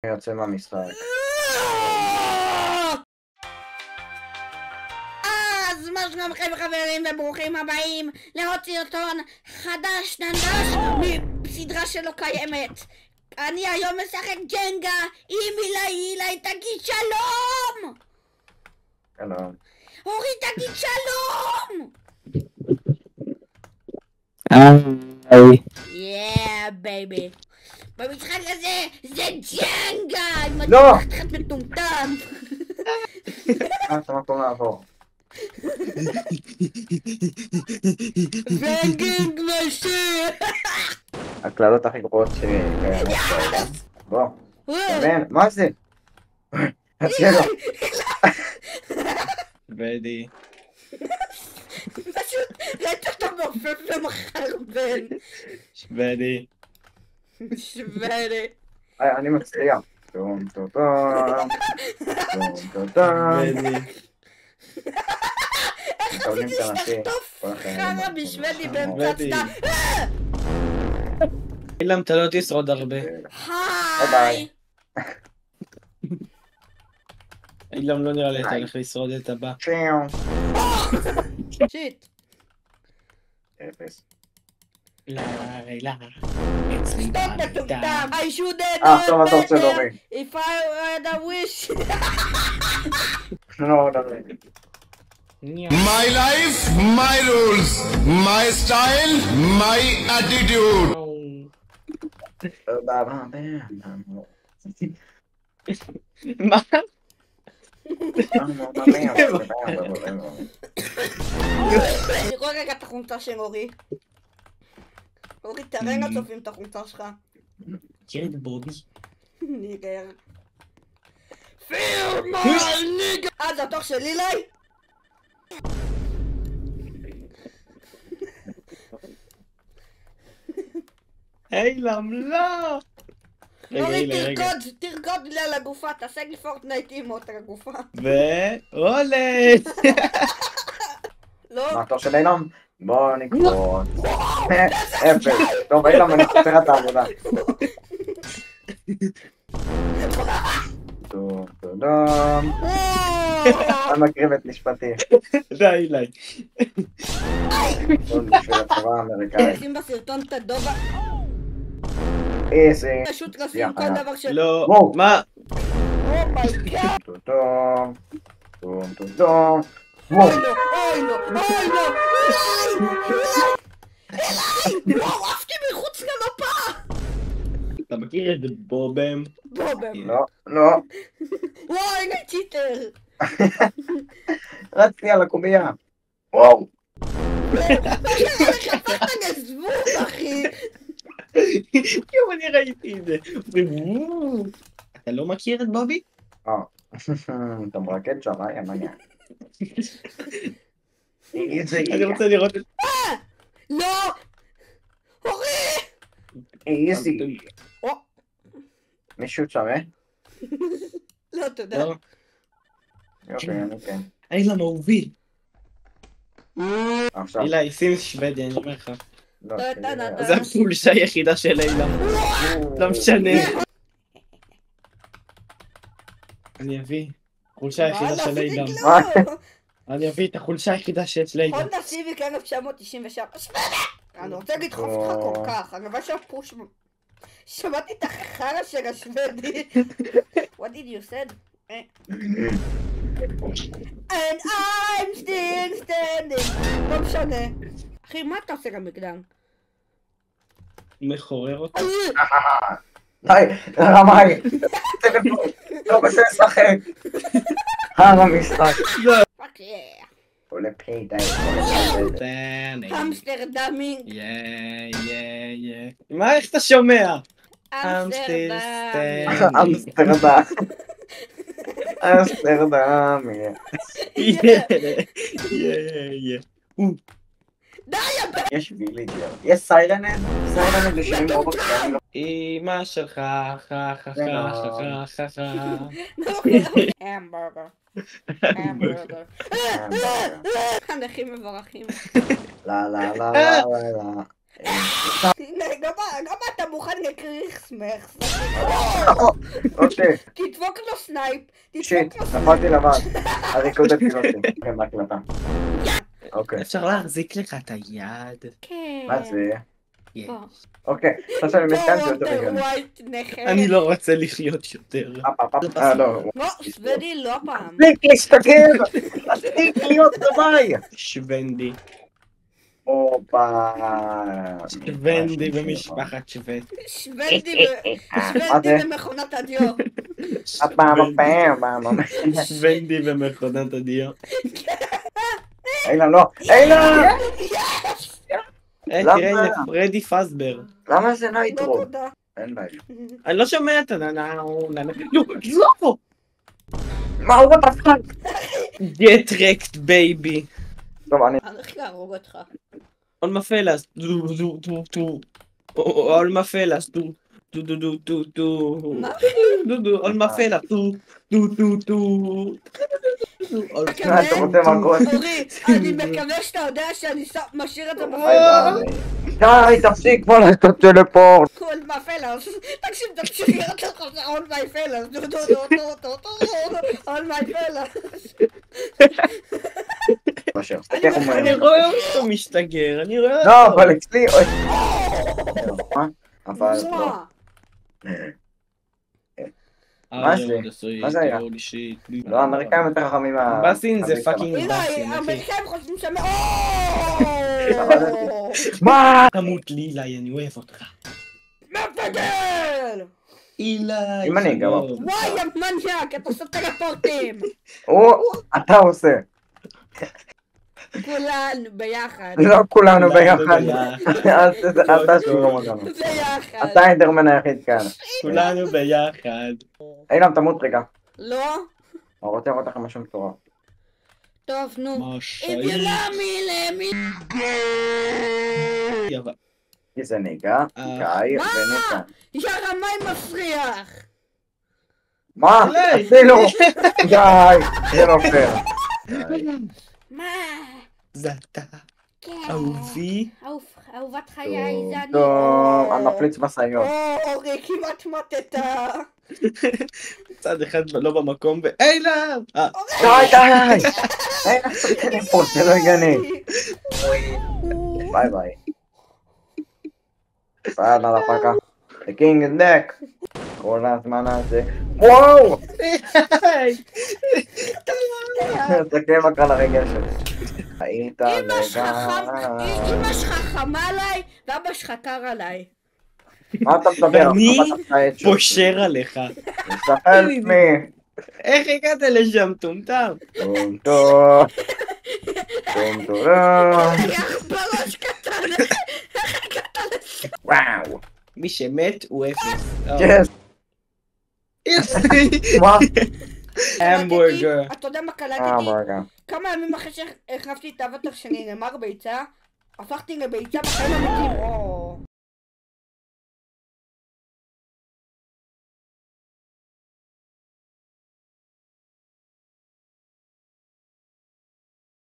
אני יוצא מהמשחק. אז מה שלומכם חברים וברוכים הבאים לעוד סרטון חדש ננדש מסדרה שלא קיימת. אני היום משחק ג'נגה עם אילי, תגיד שלום! שלום. אורי תגיד שלום! היי. יא בייבי. במשחק הזה זה ג'נגה! לא! חתיכת מטומטם! אתה מקום לעבור. וגינג משיר! הקללות הכי גרועות שקיימות בעולם. בוא. תאמן, מה זה? הצלו. בדי. פשוט ראית אותו מעופף ומחרבן. שבדי. שבדי. אני מצליח. טום טום טום. טום טום טום. בדי. איך רציתי שתחטוף חרא בשבדי באמצע הצדה? אילם, אתה לא תשרוד הרבה. היי! אילם, לא נראה לי אתה הולך לשרוד את הבא. שיט. אפס. לא. Stop מטומטם! I should have טוב, אתה רוצה להוריד. if I had a wish. לא. My life, my rules, my style, my attitude. מה? אני רואה רגע את החומצה של אורי. אורי, תראה לצופים את החומצה שלך. ילד בובי. ניגר. Feel my nigger! זה התוך של אילי? אילם, לא! אורי, תרקוד לי על הגופה, תעשה לי פורטנייט אימות על הגופה. ועולה! לא? מה התור של אילם? בוא נקפוץ. אפס. טוב, אילם, אני חופר את העבודה. טוב, טוב. אני מקריב את משפטי. די, אילי. טוב, בשביל הצבא האמריקאי. נשים בסרטון את הדובה. איזה. פשוט לשים כל דבר של... לא, וואו. מה? אומייגאד! טוב, טוב. טוב, טוב, טוב. אוי לא, אוי לא, אוי לא! אליי! וואו, עפתי מחוץ למפה! אתה מכיר את בובם? בובם. לא. וואו, הנה צ'יטר! רצתי על הקובייה. וואו. חפת גזבוב, אחי! יום, אני ראיתי את זה. אתה לא מכיר את בובי? אתה מרקד שם, היה מניאק. אני רוצה לראות את... לא! אורי! איזי. מישהו שווה? לא, תודה. לא. יופי, אני כן. אילם אהובי. עכשיו. אילי, שים שוודי, אני אומר לך. לא, זה החולשה היחידה של אילם. לא משנה. אני אביא. חולשה היחידה של אילם. אני אביא את החולשה היחידה שיש לאילם. הונדה סיביק 1997. אני רוצה לדחוף אותך כל כך, אני רואה שהפוש... שמעתי את החרא של השוודי. What did you said? And I'm still standing. לא משנה. אחי, מה אתה עושה למקדם? מחורר אותה. די, רמאי. לא רוצה לשחק. המשחק. פאק יא. עולה פי, די. אמסטרדמינג. יא. מה, איך אתה שומע? אמסטרדם. אמסטרדם. אמסטרדם. יא. די, הבן! יש ויליג'ר. יש סיירנד? סיירנד לשירים רובוט כאלה. אמא שלך, המבורגר. המבורגר. הנכים מבורכים. לא. גם אתה מוכן לקריסמס. אוקיי, תדפוק לו סנייפ. שיט, נפלתי לבד. הריקוד הפילוטי. כן, בהקלטה. אוקיי, אפשר להחזיק לך את היד. כן. מה זה? יש. אוקיי, עכשיו שאני מתקן זה יותר הגיוני. אני לא רוצה לחיות יותר. לא. לא, שבדי לא פעם. תפסיק להסתגר! תפסיק להיות דווי! שוונדי. הופה. שוונדי במשפחת שוונד. שבדי במכונת הדיו. שוונדי במכונת הדיו. אילן לא! אילן! תראה הנה פרדי פסבר. למה זה לא נייטרו? תודה. אין בעיה. אני לא שומע את לא! מה הוא בפאק? Get wrecked baby. טוב, אני... אני הולך להרוג אותך. Olma felas. Olma felas. מה? Olma felas. אתה רוצה מכות? אורי, אני מקווה שאתה יודע שאני משאיר את זה די, תפסיק כבר לעשות טלפורט. כל מפלס. תקשיב, ירד לך זה all my fellas. all my fellas. אני רואה אותו משתגר, אני רואה אותו. לא, אבל אצלי... אבל לא. מה זה? מה זה היה? לא, האמריקאים יותר חכמים מה... בסין זה פאקינג בסין, הנה, אחי. האמריקאים חושבים שהם... מה? תמות לי, אילי, אני אוהב אותך. מפגל! אילי, אם אני גם... וואי, המניאק, אתה עושה טלפורטים! אתה עושה. כולנו ביחד. לא כולנו ביחד. אתה שום אותנו. ביחד. אתה האינטרמן היחיד כאן. כולנו ביחד. אילם, תמות רגע. לא? אני רוצה לראות לכם משהו מטורף. טוב, נו. מה אם ילמי למי... כי זה ניגה, גיא וניגה. יאללה, מה מפריח? מה? אפילו! די! זה לא פייר. מה? זה אתה, כן. אהובי. אהובת חיי, זה אני. טוב, אני מפליץ משאיות. אורי, כמעט מתתה. צד אחד לא במקום ואילם! די! אין לעשות טלפון, זה לא הגיוני. ביי ביי. יאללה לפקה. The king is back. כל הזמן הזה. וואו! תסתכל רק על הרגל שלי. היית אמא שלך חמה עליי ואבא שלך קר עליי. מה אתה מדבר? ואני פושר עליך. תסתכל מי. איך הגעת לשם, טומטם? טומטום. איך בראש קטן. איך הגעת לשם? וואו. מי שמת הוא אפס. יס. מה? המבורגר. אתה יודע מה קלטתי? המבורגר. כמה ימים אחרי שהחלפתי את האבטר שלי למר ביצה, הפכתי לביצה בחיים אמיתיים.